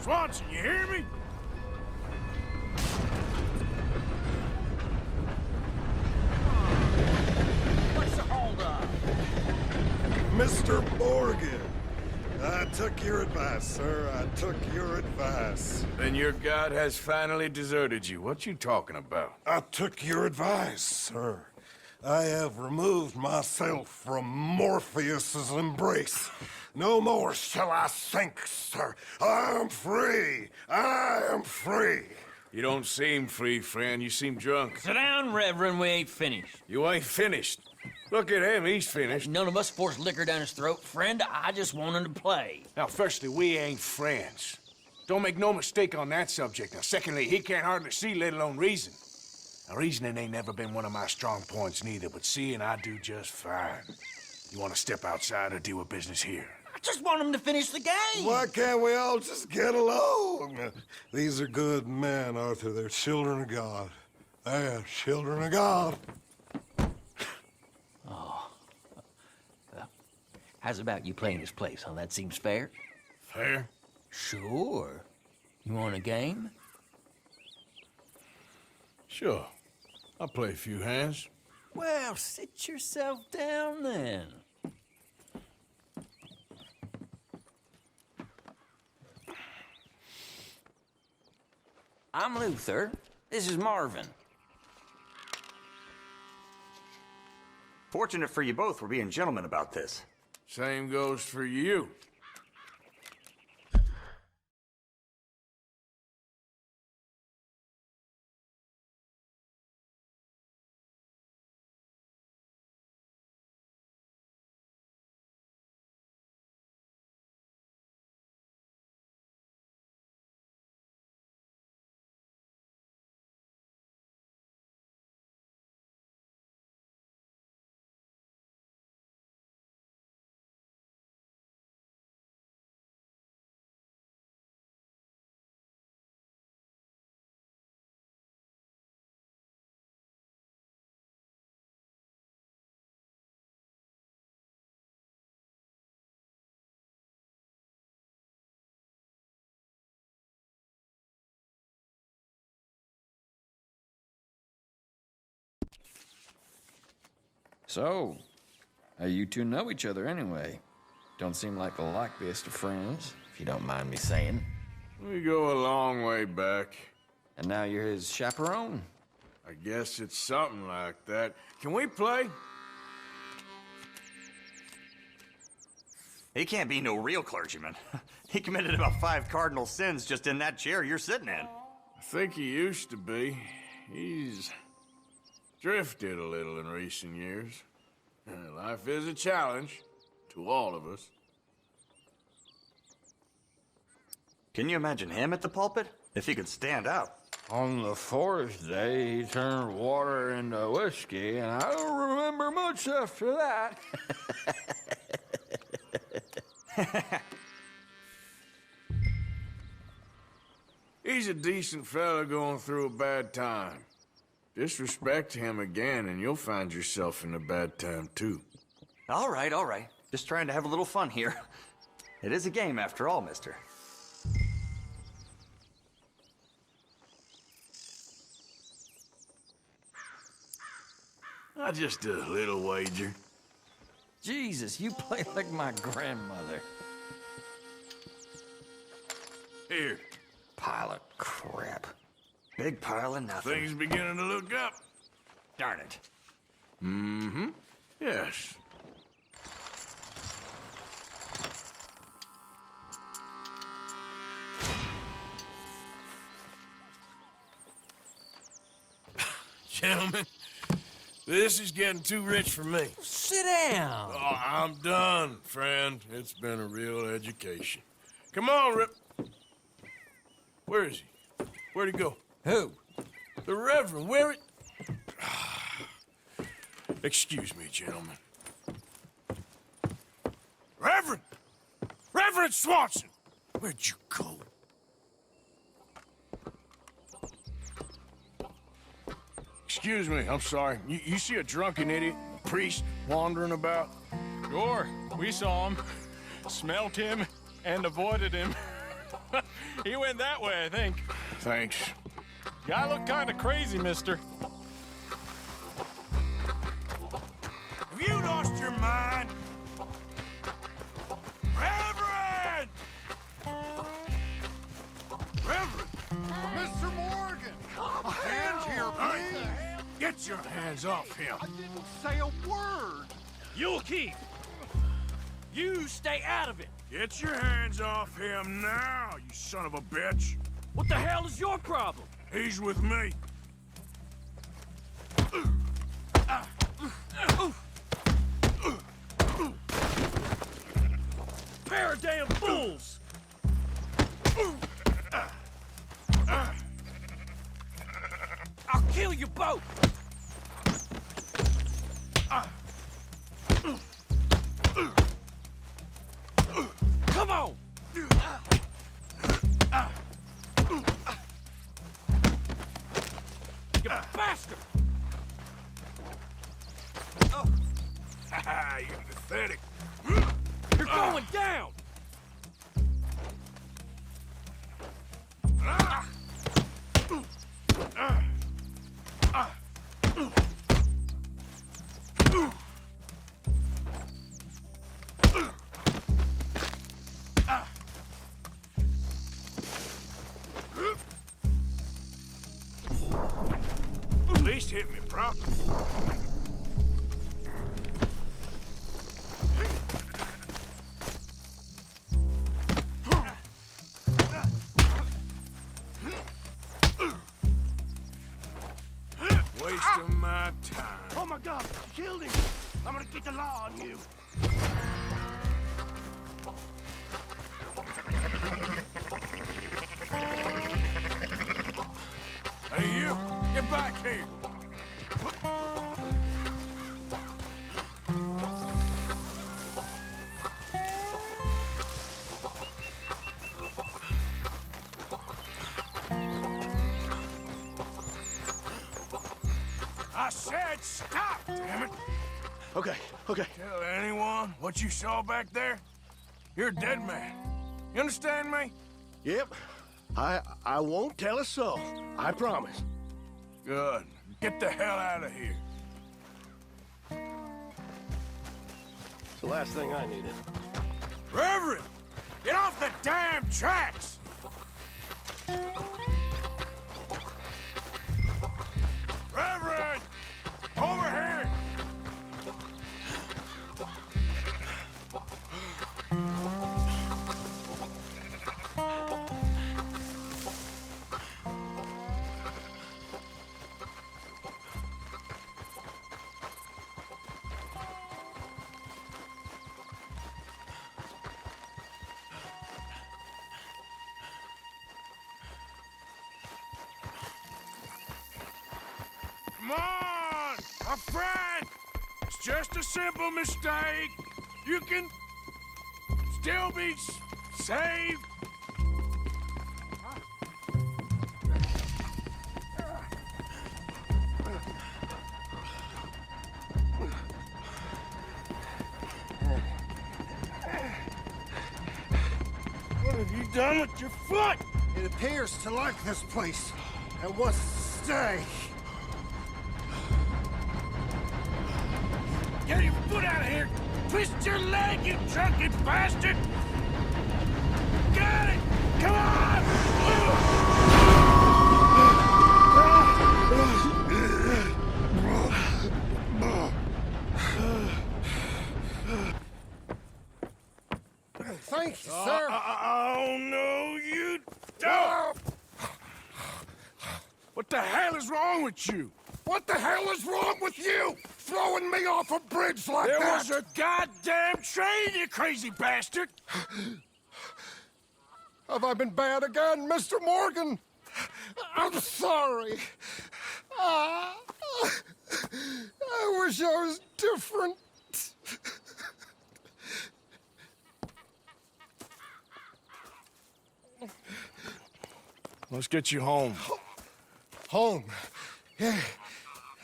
Swanson, you hear me? What's the holdup? Mr. Morgan, I took your advice, sir. I took your advice. Then your god has finally deserted you. What you talking about? I took your advice, sir. I have removed myself from Morpheus's embrace. No more shall I sink, sir. I am free. I am free. You don't seem free, friend. You seem drunk. Sit down, Reverend. We ain't finished. You ain't finished. Look at him. He's finished. None of us forced liquor down his throat. Friend, I just want him to play. Now, firstly, we ain't friends. Don't make no mistake on that subject. Now, secondly, he can't hardly see, let alone reason. Now, reasoning ain't never been one of my strong points neither, but seeing I do just fine. You want to step outside or deal with business here? I just want him to finish the game. Why can't we all just get along? These are good men, Arthur. They're children of God. They're children of God. How's about you playing his place, huh? That seems fair? Fair? Sure. You want a game? Sure. I'll play a few hands. Well, sit yourself down then. I'm Luther. This is Marvin. Fortunate for you both, we're being gentlemen about this. Same goes for you. So, how you two know each other anyway? Don't seem like the likeliest of friends, if you don't mind me saying. We go a long way back. And now you're his chaperone? I guess it's something like that. Can we play? He can't be no real clergyman. He committed about 5 cardinal sins just in that chair you're sitting in. I think he used to be. He's drifted a little in recent years. Life is a challenge to all of us. Can you imagine him at the pulpit? If he could stand out. On the 4th day, he turned water into whiskey, and I don't remember much after that. He's a decent fella going through a bad time. Disrespect him again, and you'll find yourself in a bad time, too. All right, all right. Just trying to have a little fun here. It is a game after all, mister. Just a little wager. Jesus, you play like my grandmother. Here. Pile of crap. Big pile of nothing. Things beginning to look up. Darn it. Mm-hmm. Yes. Gentlemen, this is getting too rich for me. Sit down. Oh, I'm done, friend. It's been a real education. Come on, Rip. Where is he? Where'd he go? Who? The Reverend, where it... Excuse me, gentlemen. Reverend! Reverend Swanson! Where'd you go? Excuse me, I'm sorry. You see a drunken idiot, priest, wandering about? Sure, we saw him, smelt him, and avoided him. He went that way, I think. Thanks. Guy looked kind of crazy, mister. Have you lost your mind? Reverend! Reverend! Mr. Morgan! A hand here, please! Get your hands off him. I didn't say a word! You'll keep. You stay out of it. Get your hands off him now, you son of a bitch. What the hell is your problem? He's with me. Pair of damn fools! I'll kill you both! Come on! You bastard! You're pathetic. You're going down! At least hit me properly. Wasting my time. Oh my god, you killed him! I'm gonna get the law on you! Hey, you! Get back here! I said stop, damn it! Okay, okay. Tell anyone what you saw back there? You're a dead man. You understand me? Yep. I won't tell a soul. I promise. Good. Get the hell out of here. It's the last thing I needed. Reverend! Get off the damn tracks! Reverend! Over here! Come on! My friend! It's just a simple mistake. You can still be saved. What have you done with your foot? It appears to like this place and wants to stay. Get your foot out of here! Twist your leg, you drunken bastard! Get it! Come on! Thank you, sir. Oh, no, you don't! What the hell is wrong with you? What the hell is wrong with you? Throwing me off a bridge like There that? was a goddamn train, you crazy bastard! Have I been bad again, Mr. Morgan? I'm sorry. I wish I was different. Let's get you home. Home. Yeah,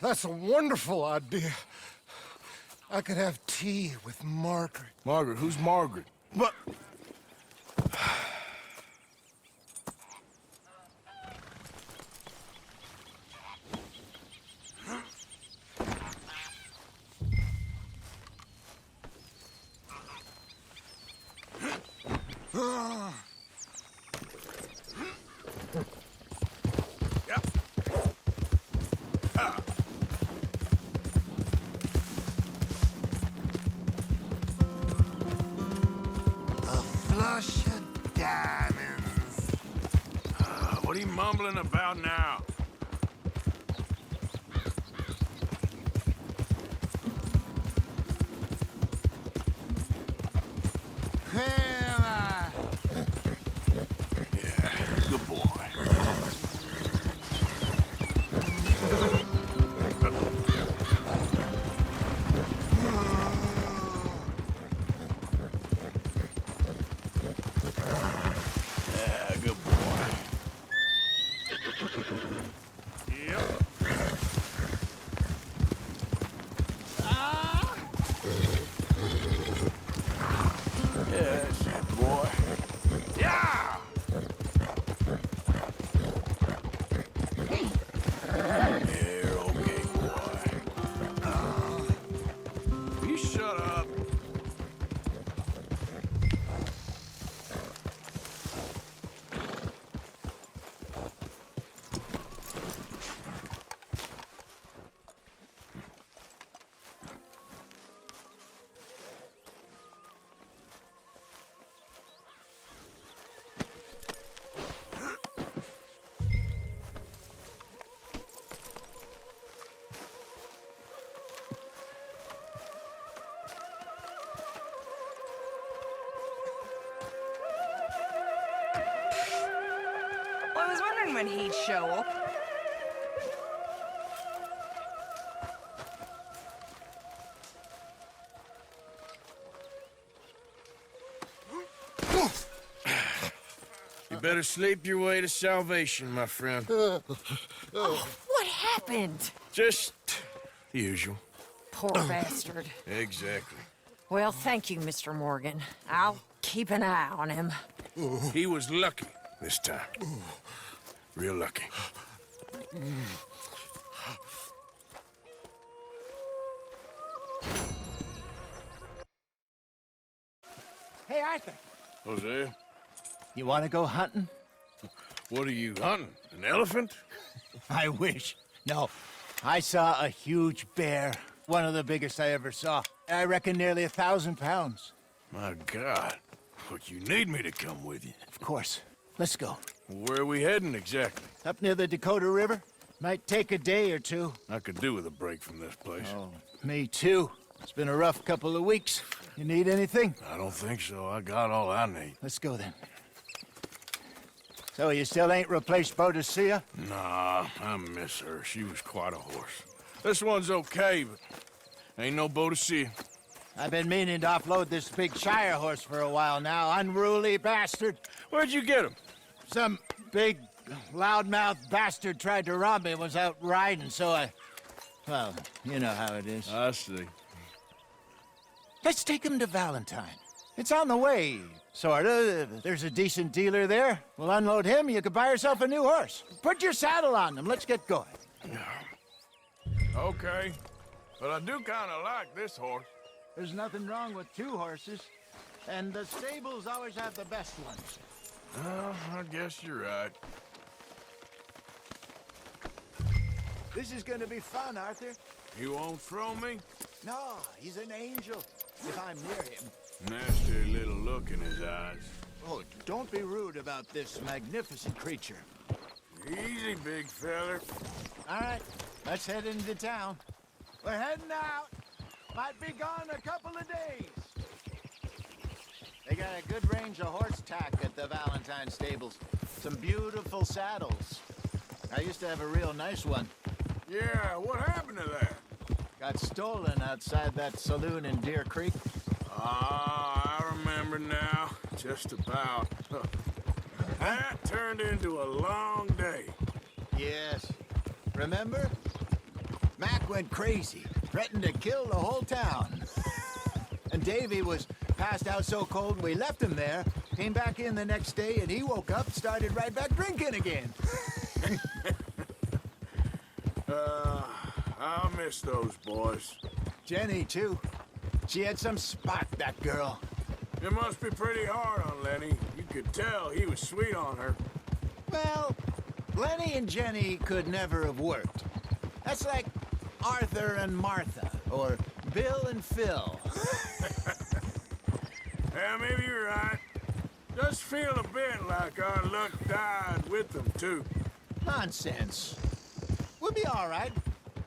that's a wonderful idea. I could have tea with Margaret. Margaret? Who's Margaret? But Flush of diamonds. What are you mumbling about now? Good boy. Yeah, good boy. Yep. Yes, boy. Yeah! Here, okay, boy. You shut up. Well, I was wondering when he'd show up. You better sleep your way to salvation, my friend. What happened? Just the usual. Poor bastard. Exactly. Well, thank you, Mr. Morgan. I'll keep an eye on him. He was lucky this time. Real lucky. Hey, Arthur, Hosea, you want to go hunting? what are you hunting? An elephant? I wish. No, I saw a huge bear. One of the biggest I ever saw. I reckon nearly 1,000 pounds. My God. Look, you need me to come with you. Of course. Let's go. Where are we heading exactly? Up near the Dakota River. Might take a day or two. I could do with a break from this place. Oh, me too. It's been a rough couple of weeks. You need anything? I don't think so. I got all I need. Let's go then. So you still ain't replaced Boadicea? Nah, I miss her. She was quite a horse. This one's okay, but ain't no Boadicea. I've been meaning to offload this big Shire horse for a while now. Unruly bastard. Where'd you get him? Some big, loudmouth bastard tried to rob me, was out riding, so I... Well, you know how it is. I see. Let's take him to Valentine. It's on the way, sorta. There's a decent dealer there. We'll unload him, you could buy yourself a new horse. Put your saddle on him, let's get going. Okay. But I do kind of like this horse. There's nothing wrong with two horses, and the stables always have the best ones. Well, I guess you're right. This is gonna be fun, Arthur. You won't throw me? No, he's an angel, if I'm near him. Nasty little look in his eyes. Oh, don't be rude about this magnificent creature. Easy, big feller. All right, let's head into town. We're heading out. Might be gone a couple of days. They got a good range of horse tack at the Valentine stables. Some beautiful saddles. I used to have a real nice one. Yeah, what happened to that? Got stolen outside that saloon in Deer Creek. Ah, I remember now. Just about. That turned into a long day. Yes. Remember? Mac went crazy, threatened to kill the whole town. And Davy was passed out so cold we left him there, came back in the next day, and he woke up, started right back drinking again. I'll miss those boys. Jenny, too. She had some spot, that girl. It must be pretty hard on Lenny. You could tell he was sweet on her. Well, Lenny and Jenny could never have worked. That's like Arthur and Martha, or Bill and Phil. Yeah, maybe you're right. Does feel a bit like our luck died with them, too. Nonsense. We'll be all right.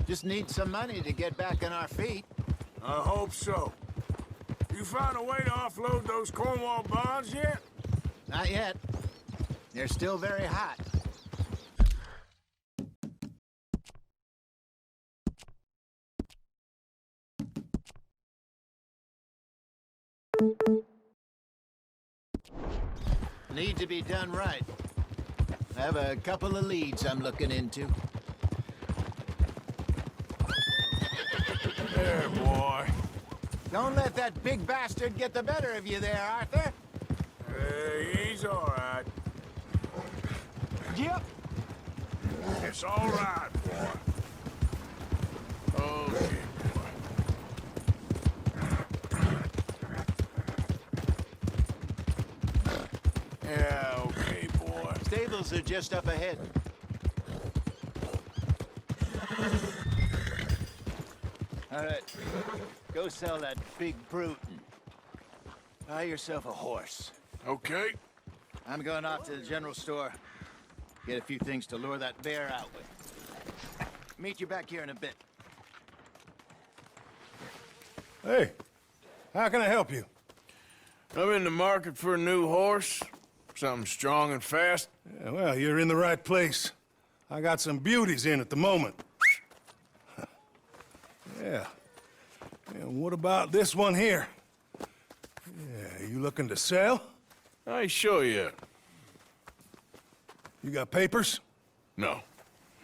Just need some money to get back on our feet. I hope so. You found a way to offload those Cornwall bonds yet? Not yet. They're still very hot. Need to be done right. I have a couple of leads I'm looking into. There, boy. Don't let that big bastard get the better of you there, Arthur. He's all right. Yep. It's all right, boy. Okay, boy. Yeah, okay, boy. Stables are just up ahead. All right. Go sell that big brute and buy yourself a horse. Okay. I'm going off to the general store. Get a few things to lure that bear out with. Meet you back here in a bit. Hey, how can I help you? I'm in the market for a new horse. Something strong and fast. Yeah, well, you're in the right place. I got some beauties in at the moment. Yeah. And what about this one here? Yeah, you looking to sell? I ain't sure yet. You got papers? No.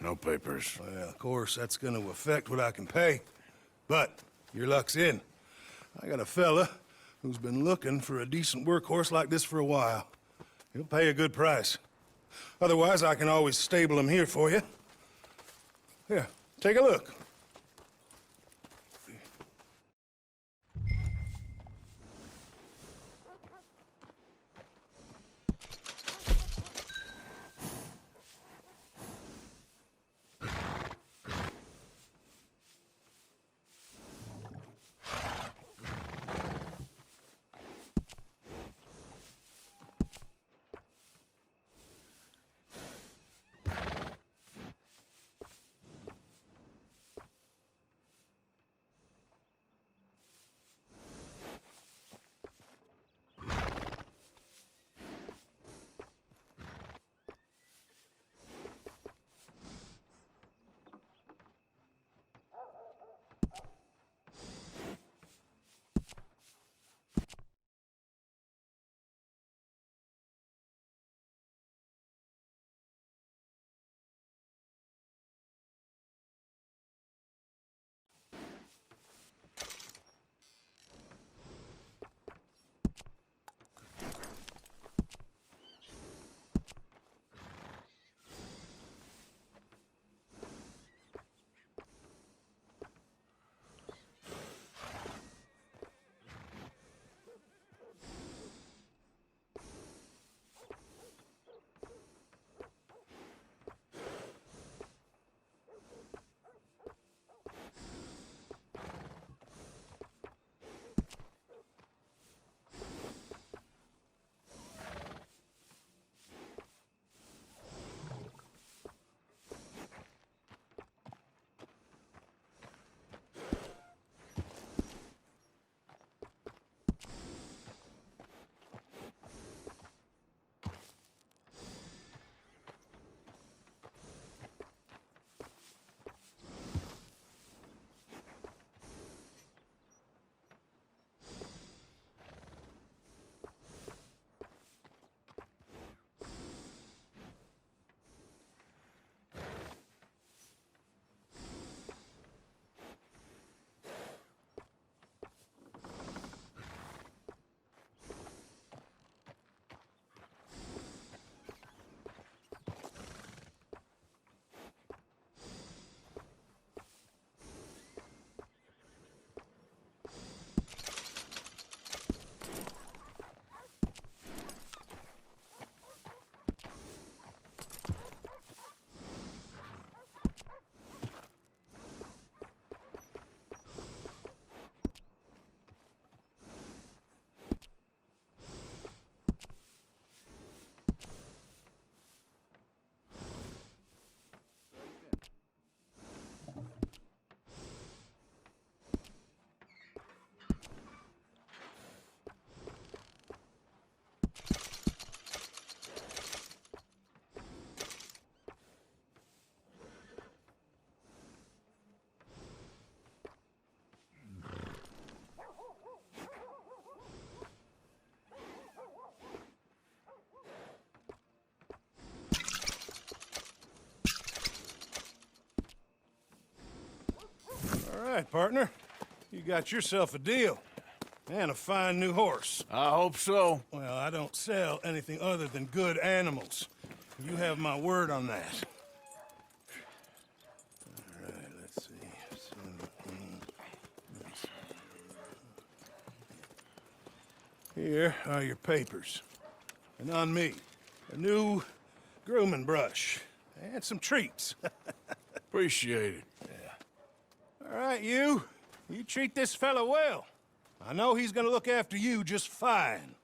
No papers. Well, of course, that's gonna affect what I can pay. But your luck's in. I got a fella who's been looking for a decent workhorse like this for a while. He'll pay a good price. Otherwise, I can always stable him here for you. Here, take a look. right, partner. You got yourself a deal. And a fine new horse. I hope so. Well, I don't sell anything other than good animals. You have my word on that. All right, let's see. Here are your papers. And on me, a new grooming brush. And some treats. Appreciate it. All right, you. You treat this fella well. I know he's gonna look after you just fine.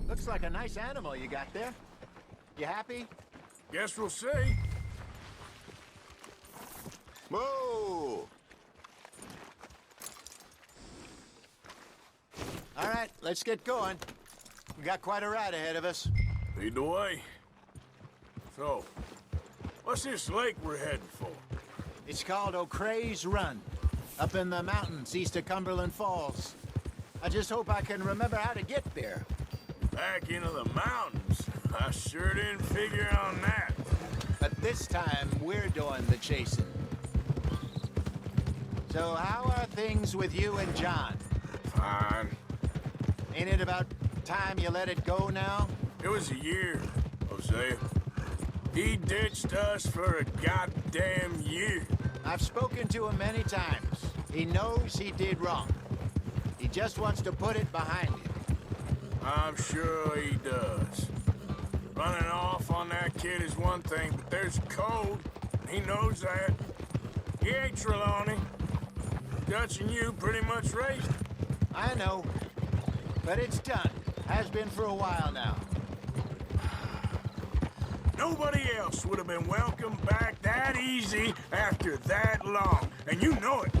Looks like a nice animal you got there. You happy? Guess we'll see. Whoa! All right, let's get going. We got quite a ride ahead of us. Lead the way. So, what's this lake we're heading for? It's called O'Creagh's Run, up in the mountains east of Cumberland Falls. I just hope I can remember how to get there. Back into the mountains? I sure didn't figure on that. But this time, we're doing the chasing. So how are things with you and John? Fine. Ain't it about time you let it go now? It was a year, Hosea. He ditched us for a goddamn year. I've spoken to him many times. He knows he did wrong. He just wants to put it behind him. I'm sure he does. Running off on that kid is one thing, but there's a code. He knows that. He ain't Trelawney. Dutch and you pretty much raised him. I know. But it's done. Has been for a while now. Nobody else would have been welcomed back that easy after that long. And you know it.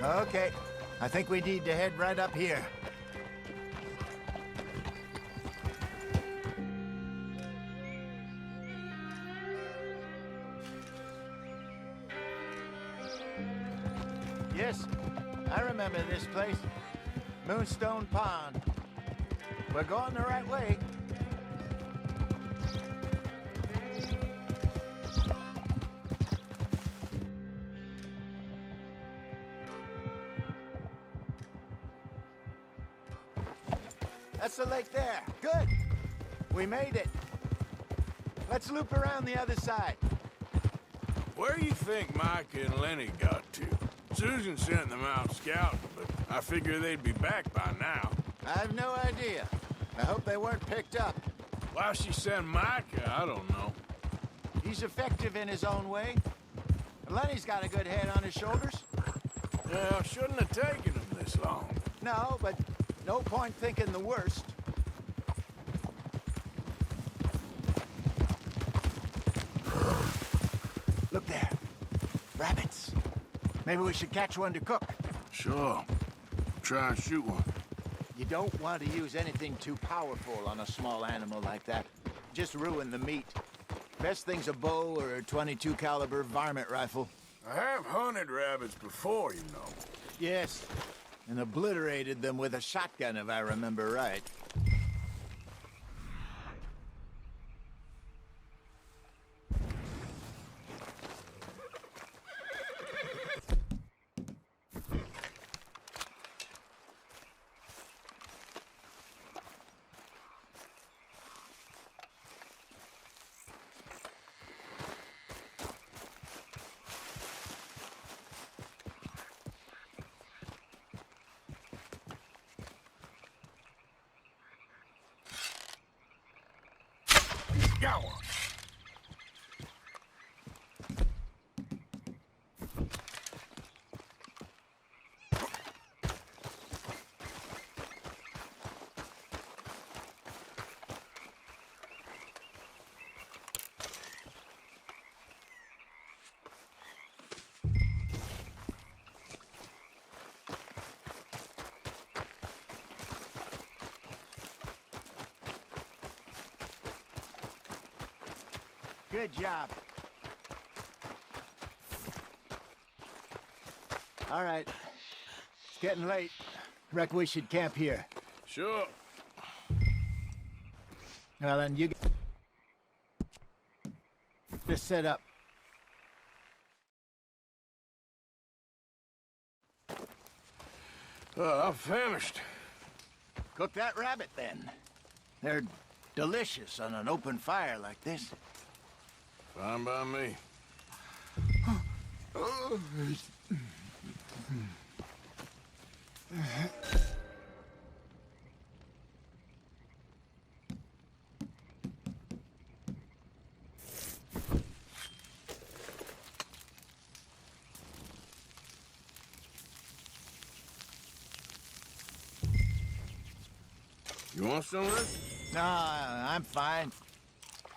Okay. I think we need to head right up here. Yes, I remember this place. Moonstone Pond. We're going the right way. That's the lake there. Good. We made it. Let's loop around the other side. Where you think Mike and Lenny got to? Susan sent them out scouting, but I figure they'd be back by now. I have no idea. I hope they weren't picked up. Why she sent Micah, I don't know. He's effective in his own way. And Lenny's got a good head on his shoulders. Well, shouldn't have taken him this long. No, but no point thinking the worst. Look there. Rabbits. Maybe we should catch one to cook. Sure. Try and shoot one. You don't want to use anything too powerful on a small animal like that. Just ruin the meat. Best thing's a bow or a .22 caliber varmint rifle. I have hunted rabbits before, you know. Yes, and obliterated them with a shotgun, if I remember right. Got one. Good job. All right. It's getting late. Reckon we should camp here. Sure. Well, then you just set up. I'm famished. Cook that rabbit, then. They're delicious on an open fire like this. Fine by me. You want some of this? No, I'm fine.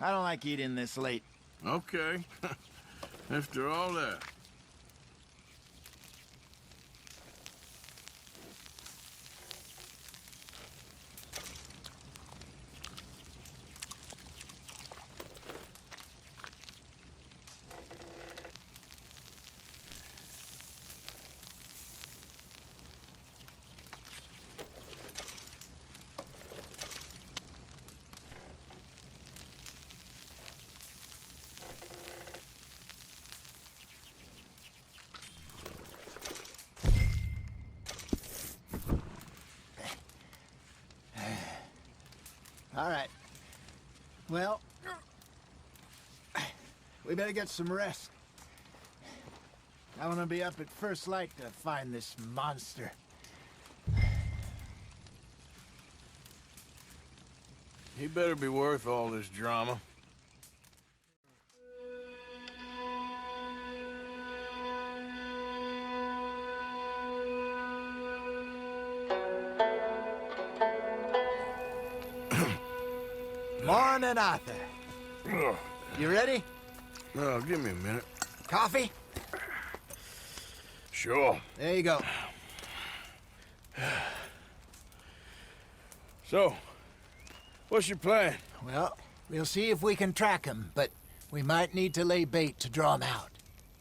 I don't like eating this late. Okay. After all that. All right. Well, we better get some rest. I want to be up at first light to find this monster. He better be worth all this drama. Morning, Arthur. You ready? Oh, give me a minute. Coffee? Sure. There you go. So, what's your plan? Well, we'll see if we can track him, but we might need to lay bait to draw him out.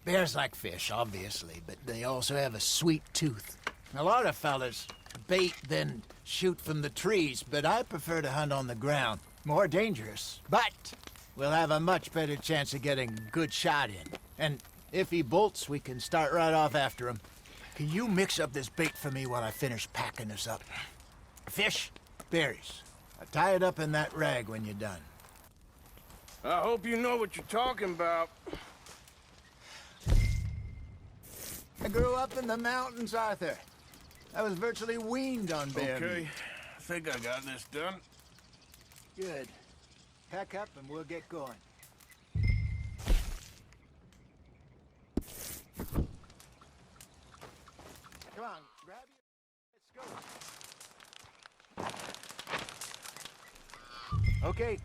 Bears like fish, obviously, but they also have a sweet tooth. A lot of fellas bait, then shoot from the trees, but I prefer to hunt on the ground. More dangerous, but we'll have a much better chance of getting a good shot in. And if he bolts, we can start right off after him. Can you mix up this bait for me while I finish packing this up? Fish, berries. I'll tie it up in that rag when you're done. I hope you know what you're talking about. I grew up in the mountains, Arthur. I was virtually weaned on bear meat. Okay, I think I got this done. Good. Pack up and we'll get going. Come on, grab your... Let's go. Okay,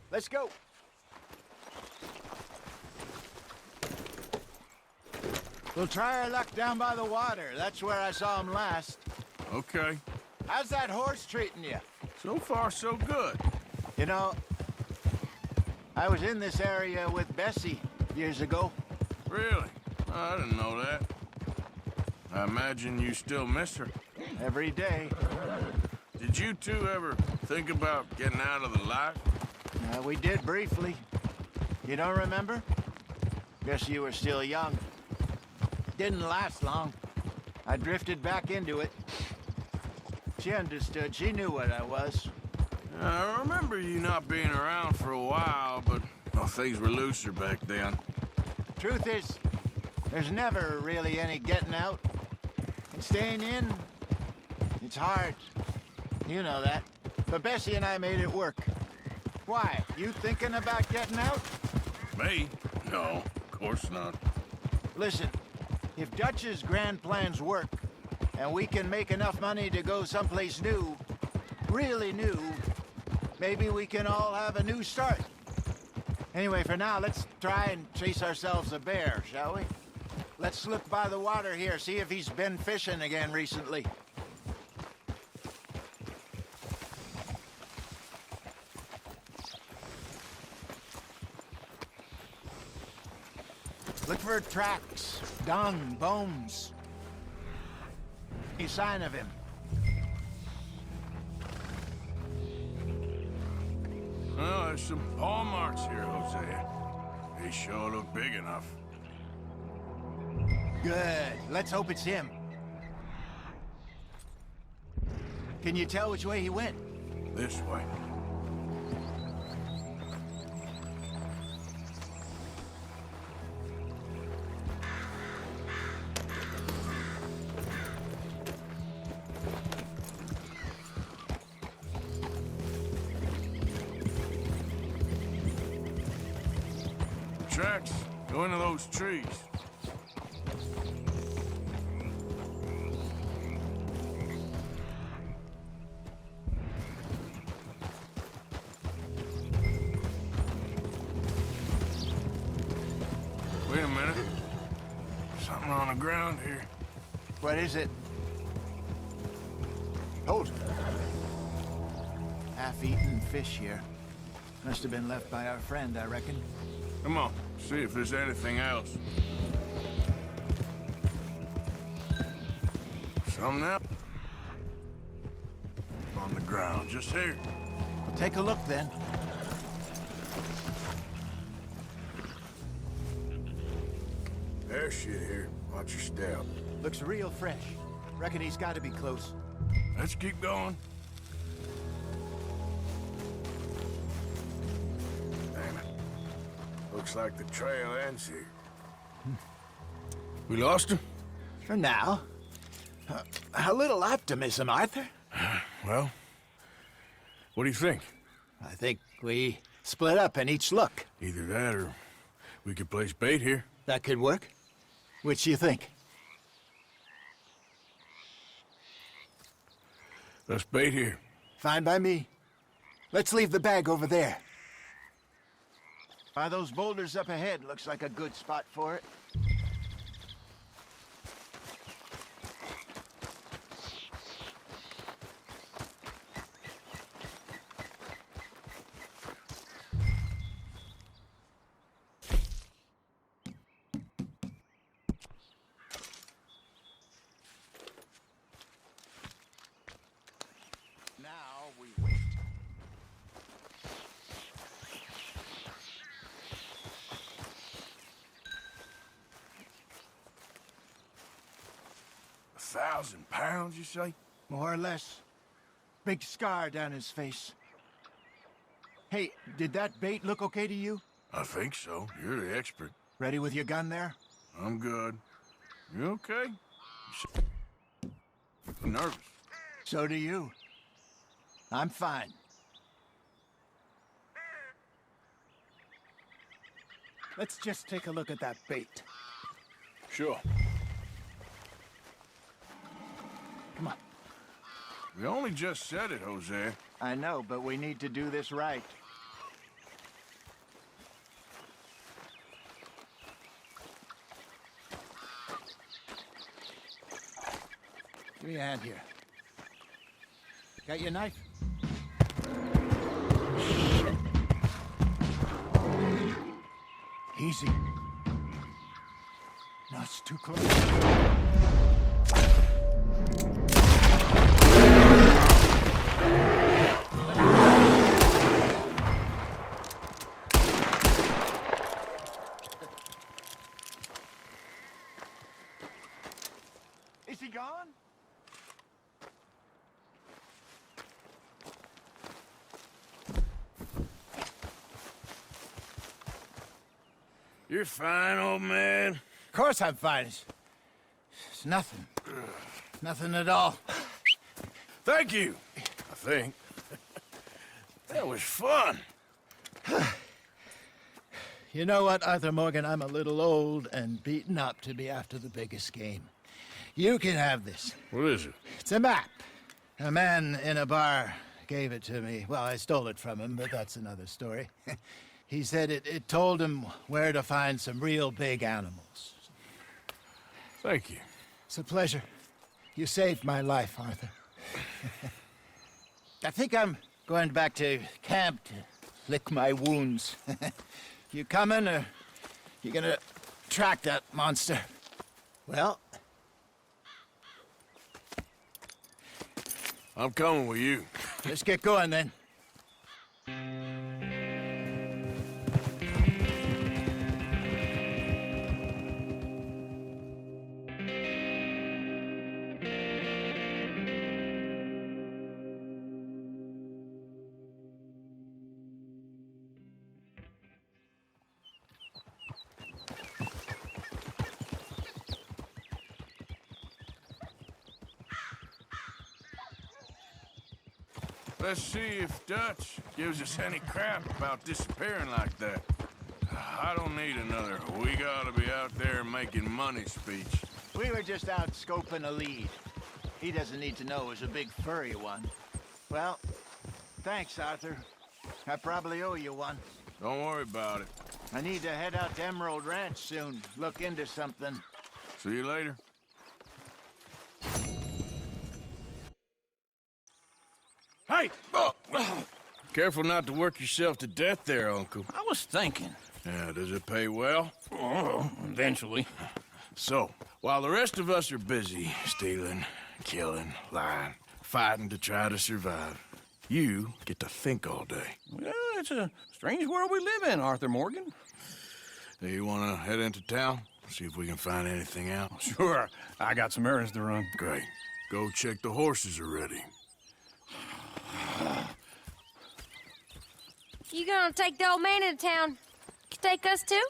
let's go. We'll try our luck down by the water. That's where I saw him last. Okay. How's that horse treating you? So far, so good. You know, I was in this area with Bessie years ago. Really? I didn't know that. I imagine you still miss her. Every day. Did you two ever think about getting out of the life? We did briefly. You don't remember? Guess you were still young. Didn't last long. I drifted back into it. She understood. She knew what I was. I remember you not being around for a while, but well, things were looser back then. Truth is, there's never really any getting out. And staying in, it's hard. You know that. But Bessie and I made it work. Why? You thinking about getting out? Me? No, of course not. Listen, if Dutch's grand plans work, and we can make enough money to go someplace new, really new, maybe we can all have a new start. Anyway, for now, let's try and chase ourselves a bear, shall we? Let's look by the water here, see if he's been fishing again recently. Uncovered tracks, dung, bones. Any sign of him? Well, there's some paw marks here, Hosea. They sure look big enough. Good. Let's hope it's him. Can you tell which way he went? This way. Tracks. Go into those trees. Wait a minute. Something on the ground here. What is it? Hold. Half-eaten fish here. Must have been left by our friend, I reckon. Come on, see if there's anything else. Something else? On the ground, just here. Well, take a look then. There's shit here. Watch your step. Looks real fresh. Reckon he's got to be close. Let's keep going. Damn it. Looks like the trail ends here. We lost him? For now. A little optimism, Arthur. Well, what do you think? I think we split up and each look. Either that or we could place bait here. That could work. Which do you think? Let's bait here. Fine by me. Let's leave the bag over there. By those boulders up ahead, looks like a good spot for it. Now we wait. £1,000, you say? More or less. Big scar down his face. Hey, did that bait look okay to you? I think so. You're the expert. Ready with your gun there? I'm good. You okay? I'm nervous. So do you. I'm fine. Let's just take a look at that bait. Sure. Come on. We only just said it, Jose. I know, but we need to do this right. Give me a hand here. Got your knife? Easy. No, it's too close. Is he gone? You're fine, old man. Of course I'm fine. It's nothing. Nothing at all. Thank you, I think. That was fun. You know what, Arthur Morgan? I'm a little old and beaten up to be after the biggest game. You can have this. What is it? It's a map. A man in a bar gave it to me. Well, I stole it from him, but that's another story. He said it told him where to find some real big animals. Thank you. It's a pleasure. You saved my life, Arthur. I think I'm going back to camp to lick my wounds. You coming, or you gonna track that monster. Well, I'm coming with you. let's get going then. Let's see if Dutch gives us any crap about disappearing like that. I don't need another "we gotta be out there making money" speech. We were just out scoping a lead. He doesn't need to know it was a big furry one. Well, thanks, Arthur. I probably owe you one. Don't worry about it. I need to head out to Emerald Ranch soon. Look into something. See you later. Hey! Oh. Careful not to work yourself to death there, Uncle. I was thinking. Yeah, does it pay well? Oh, eventually. So, while the rest of us are busy stealing, killing, lying, fighting to try to survive, you get to think all day. Well, it's a strange world we live in, Arthur Morgan. Do you want to head into town? See if we can find anything out? Sure, I got some errands to run. Great. Go check the horses are ready. You gonna take the old man into town? Take us too?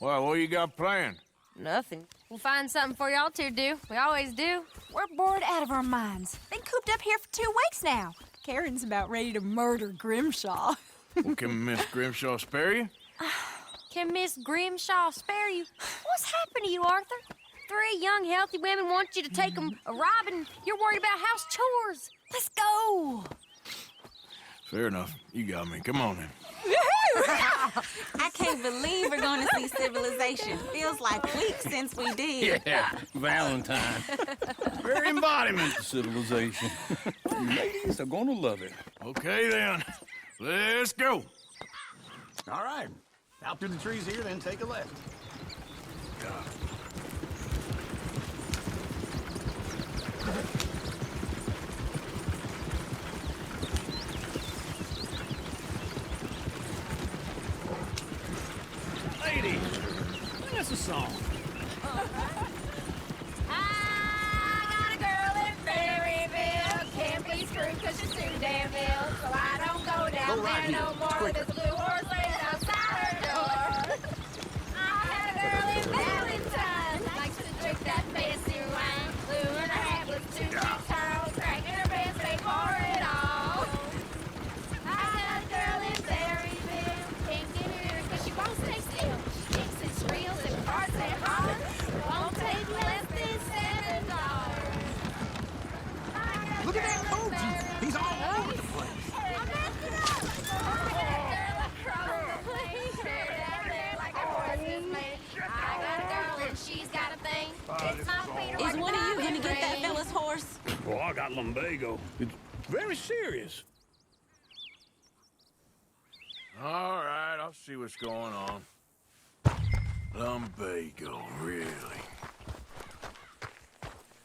Well, what you got planned? Nothing. We'll find something for y'all to do. We always do. We're bored out of our minds. Been cooped up here for 2 weeks now. Karen's about ready to murder Grimshaw. Well, can Miss Grimshaw spare you? Can Miss Grimshaw spare you? What's happened to you, Arthur? 3 young, healthy women want you to take them a robbing. You're worried about house chores. Let's go. Fair enough. You got me. Come on then. I can't believe we're going to see civilization. Feels like weeks since we did. Yeah, Valentine. Very embodiment of civilization. You ladies are gonna love it. Okay then. Let's go. All right. Out through the trees here, then take a left. Lady, sing us a song. I got a girl in Berryville. Can't be screwed 'cause she's too damn ill. So I don't go down there no more. There's a blue horse laying outside her door. I had a girl in Valentine. Likes to drink that fancy wine. Blue in her hat with 2 cheeks curls. Cracking her pants, they pour it all. I got a girl in Berryville. Can't get her 'cause she won't stay still. She kicks and squeals and farts and hollers. Won't take less than $7. Look at that coat. He's all over the place. Is one of you going to get that fella's horse? Oh, I got lumbago. It's very serious. All right, I'll see what's going on. Lumbago, really?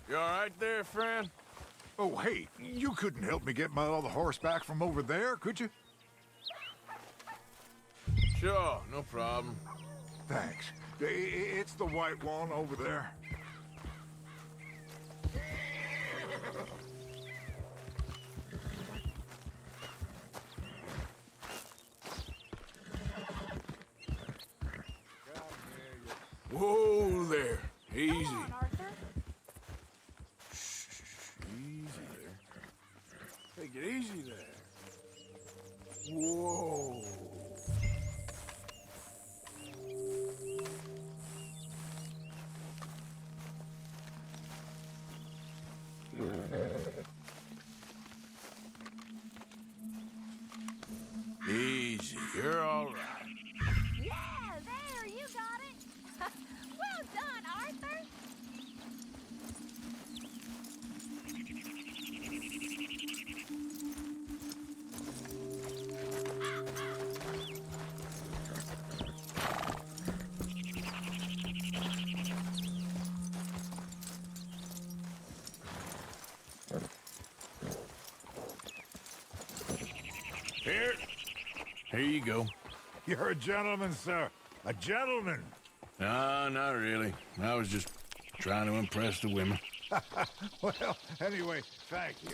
You all right there, friend? Oh, hey, you couldn't help me get my other horse back from over there, could you? Sure, no problem. Thanks. It's the white one over there. Whoa there. Easy. Come on, Arthur. Easy there. Take it easy there. Whoa. Easy. You're all right. Yeah, there, you got it. Well done, Arthur. Here you go. You're a gentleman, sir. A gentleman. No, not really. I was just trying to impress the women. Well, anyway, thank you.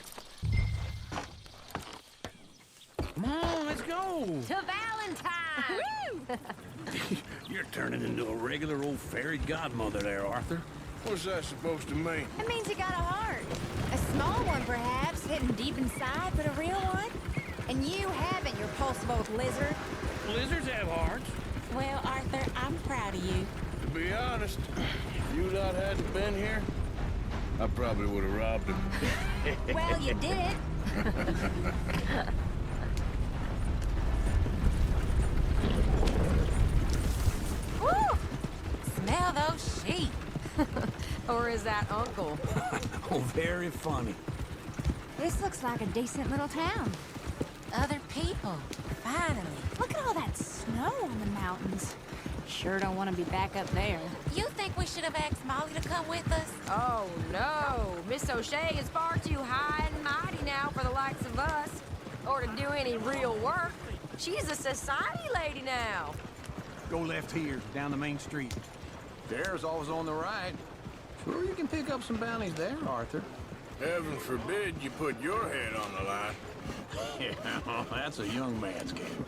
Come on, let's go. To Valentine! You're turning into a regular old fairy godmother there, Arthur. What's that supposed to mean? It means you got a heart. A small one, perhaps, hidden deep inside, but a real one. And you haven't, you repulsive old lizard. Lizards have hearts. Well, Arthur, I'm proud of you. To be honest, if you lot hadn't been here, I probably would have robbed him. Well, you did. Woo! Smell those sheep. Or is that Uncle? Oh, very funny. This looks like a decent little town. Other people. Finally. Look at all that snow on the mountains. Sure don't want to be back up there. You think we should have asked Molly to come with us? Oh, no. Miss O'Shea is far too high and mighty now for the likes of us. Or to do any real work. She's a society lady now. Go left here, down the main street. There's always on the right. Sure you can pick up some bounties there, Arthur. Heaven forbid you put your head on the line. Yeah, that's a young man's game.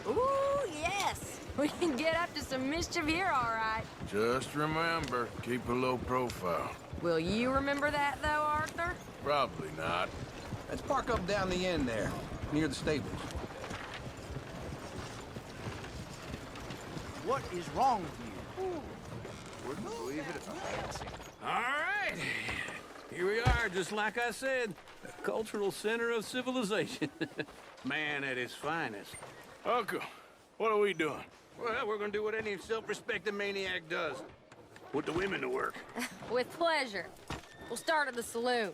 Ooh, yes. We can get up to some mischief here, all right. Just remember, keep a low profile. Will you remember that, though, Arthur? Probably not. Let's park up down the end there, near the stables. What is wrong with you? Wouldn't believe it if I hadn't seen it. All right. Here we are, just like I said. The cultural center of civilization. Man at his finest. Uncle, what are we doing? Well, we're gonna do what any self-respecting maniac does. Put the women to work. With pleasure. We'll start at the saloon.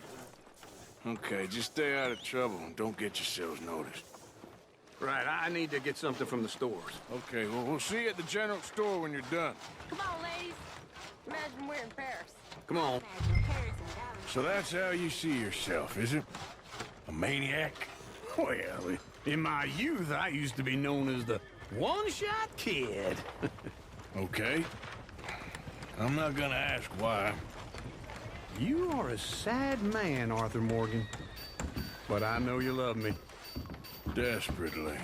Okay, just stay out of trouble and don't get yourselves noticed. Right, I need to get something from the stores. Okay, well, we'll see you at the general store when you're done. Come on, ladies. Imagine we're in Paris. Come on. So that's how you see yourself, is it? A maniac? Well, in my youth, I used to be known as the one-shot kid. Okay. I'm not gonna ask why. You are a sad man, Arthur Morgan. But I know you love me. Desperately.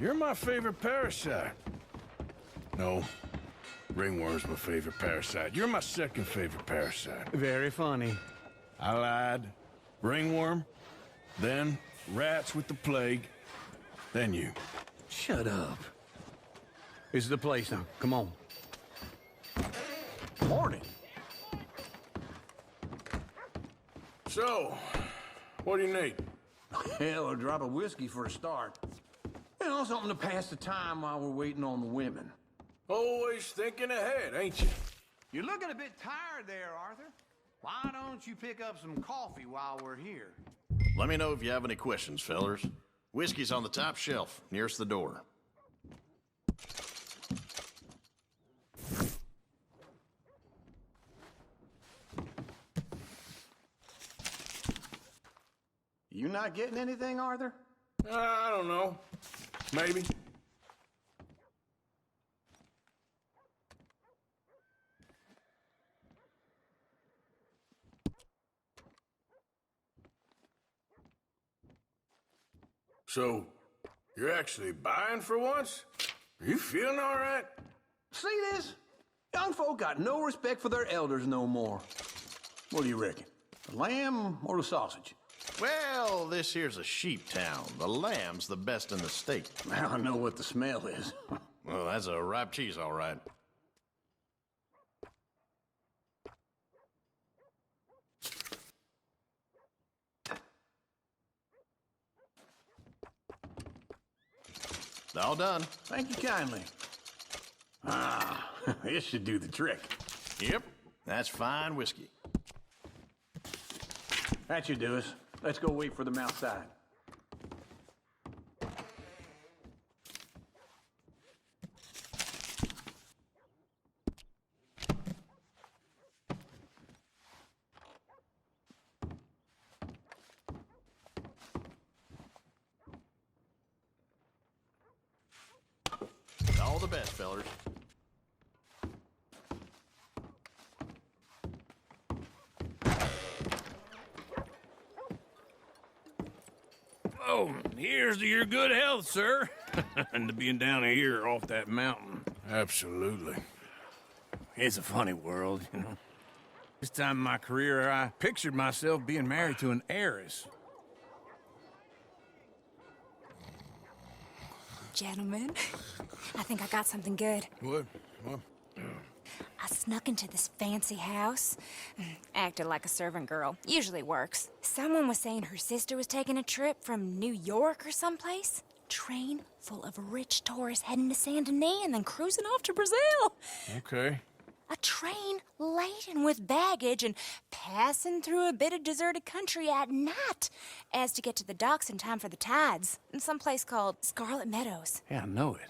You're my favorite parasite. No. Ringworm's my favorite parasite. You're my second favorite parasite. Very funny. I lied. Ringworm, then rats with the plague, then you. Shut up. This is the place now. Come on. Morning. So, what do you need? Hell, a drop of whiskey for a start. You know, something to pass the time while we're waiting on the women. Always thinking ahead, ain't you? You're looking a bit tired there, Arthur. Why don't you pick up some coffee while we're here? Let me know if you have any questions, fellers. Whiskey's on the top shelf, nearest the door. You not getting anything, Arthur? I don't know. Maybe. So, you're actually buying for once? Are you feeling all right? See this? Young folk got no respect for their elders no more. What do you reckon? The lamb or the sausage? Well, this here's a sheep town. The lamb's the best in the state. I know what the smell is. Well, that's a ripe cheese, all right. All done. Thank you kindly. Ah, this should do the trick. Yep, that's fine whiskey. That should do us. Let's go wait for them outside. best, fellers. Oh, here's to your good health, sir. And to being down here off that mountain. Absolutely. It's a funny world, you know. This time in my career, I pictured myself being married to an heiress. Gentlemen, I think I got something good. What? I snuck into this fancy house. Acted like a servant girl. Usually works. Someone was saying her sister was taking a trip from New York or someplace. Train full of rich tourists heading to Saint Denis and then cruising off to Brazil. Okay. A train laden with baggage and passing through a bit of deserted country at night as to get to the docks in time for the tides in some place called Scarlet Meadows. Yeah, I know it.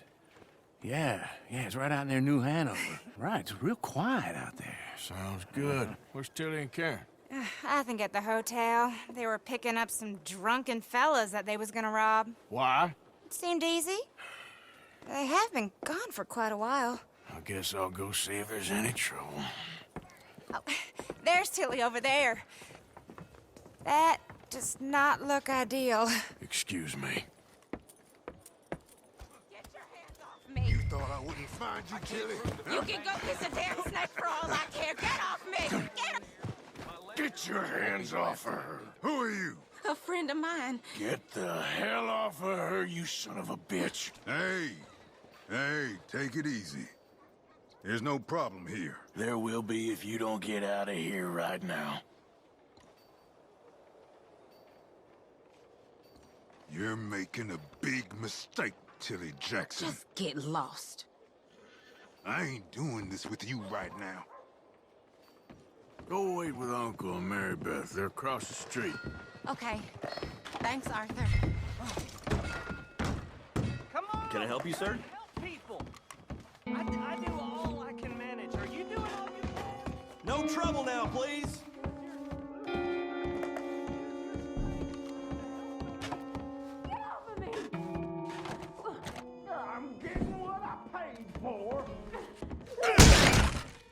Yeah, it's right out near New Hanover. Right, it's real quiet out there. Sounds good. Where's Tilly and Karen? I think at the hotel. They were picking up some drunken fellas that they was gonna rob. Why? It seemed easy. They have been gone for quite a while. I guess I'll go see if there's any trouble. Oh, there's Tilly over there. That does not look ideal. Excuse me. Get your hands off me. You thought I wouldn't find you, Tilly? You can go kiss a damn snake for all I care. Get off me! Get your hands off of her. Who are you? A friend of mine. Get the hell off of her, you son of a bitch. Hey, take it easy. There's no problem here. There will be if you don't get out of here right now. You're making a big mistake, Tilly Jackson. Just get lost. I ain't doing this with you right now. Go wait with Uncle and Mary Beth. They're across the street. Okay. Thanks, Arthur. Come on! Can I help you, sir? Help people! I do all I can manage. Are you doing all you can? No trouble now, please! Get off of me! I'm getting what I paid for.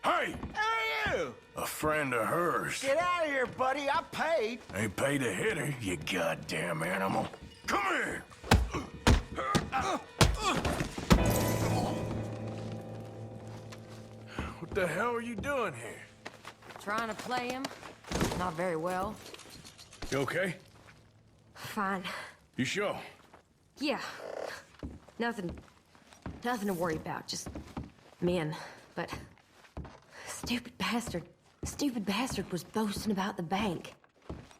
Hey! Who are you? A friend of hers. Get out of here, buddy. I paid. Ain't paid to hit her, you goddamn animal. Come here! What the hell are you doing here? Trying to play him. Not very well. You okay? Fine. You sure? Yeah. Nothing to worry about. Just men. But stupid bastard was boasting about the bank.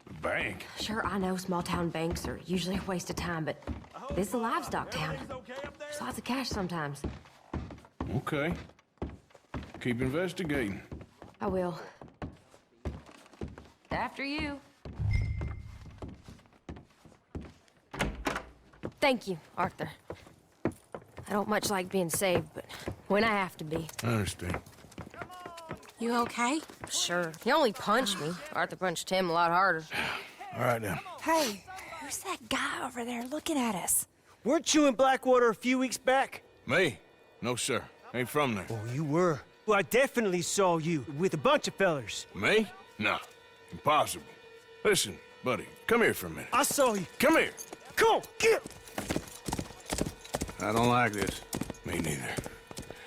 The bank? Sure, I know small town banks are usually a waste of time, but this is a livestock town. There's lots of cash sometimes. Okay. Keep investigating. I will. After you. Thank you, Arthur. I don't much like being saved, but when I have to be. I understand. You okay? Sure. He only punched me. Arthur punched him a lot harder. All right, then. Hey, who's that guy over there looking at us? Weren't you in Blackwater a few weeks back? Me? No, sir. Ain't from there. Oh, you were. Well, I definitely saw you with a bunch of fellers. Me? No. Impossible. Listen, buddy, come here for a minute. I saw you. Come here. Come on, get! I don't like this. Me neither.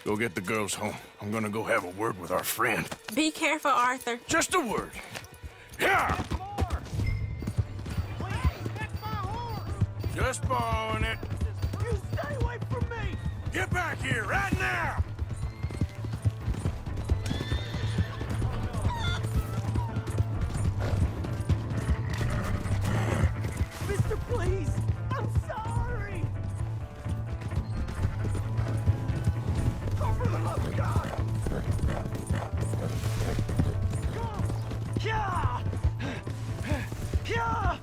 Go get the girls home. I'm gonna go have a word with our friend. Be careful, Arthur. Just a word. Yeah! Just borrowing it. You stay away from me! Get back here right now! Mister, please! I'm sorry! Oh, for the love of God! Yeah! Yeah!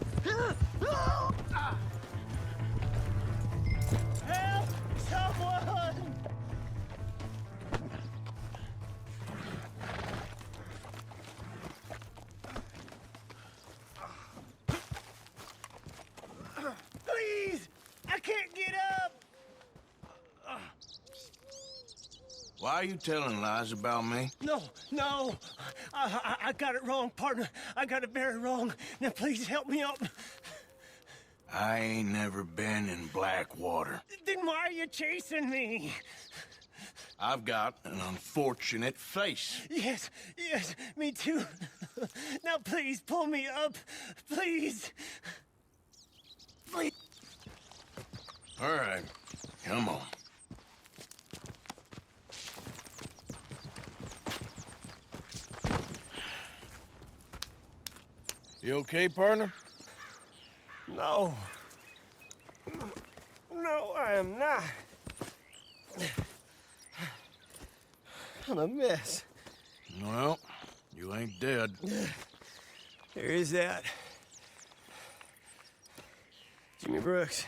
Help! Someone! Please! I can't get up! Why are you telling lies about me? No, no. I got it wrong, partner. I got it very wrong. Now, please help me up. I ain't never been in Blackwater. Then why are you chasing me? I've got an unfortunate face. Yes, yes, me too. Now, please, pull me up. Please. Please. All right, come on. You okay, partner? No. No, I am not. I'm a mess. Well, you ain't dead. There is that. Jimmy Brooks.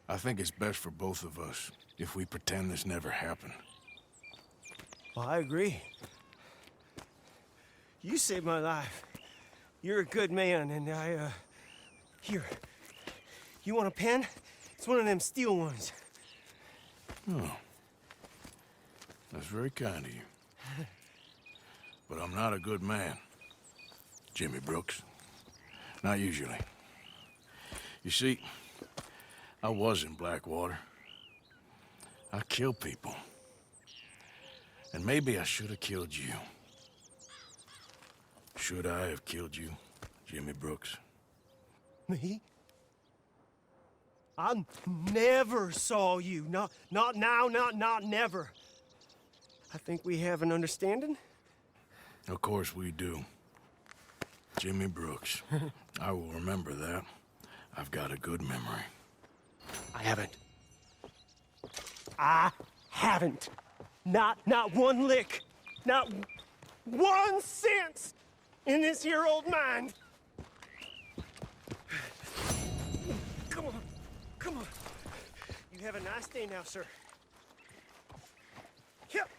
I think it's best for both of us if we pretend this never happened. Well, I agree. You saved my life. You're a good man, and Here. You want a pen? It's one of them steel ones. Oh. That's very kind of you. But I'm not a good man, Jimmy Brooks. Not usually. You see, I was in Blackwater. I kill people. And maybe I should have killed you. Should I have killed you, Jimmy Brooks? Me? I never saw you. Not now, not never. I think we have an understanding. Of course we do. Jimmy Brooks. I will remember that. I've got a good memory. I haven't. Not one lick. Not 1 cent in this here old mind. Come on. Come on. You have a nice day now, sir. Yep.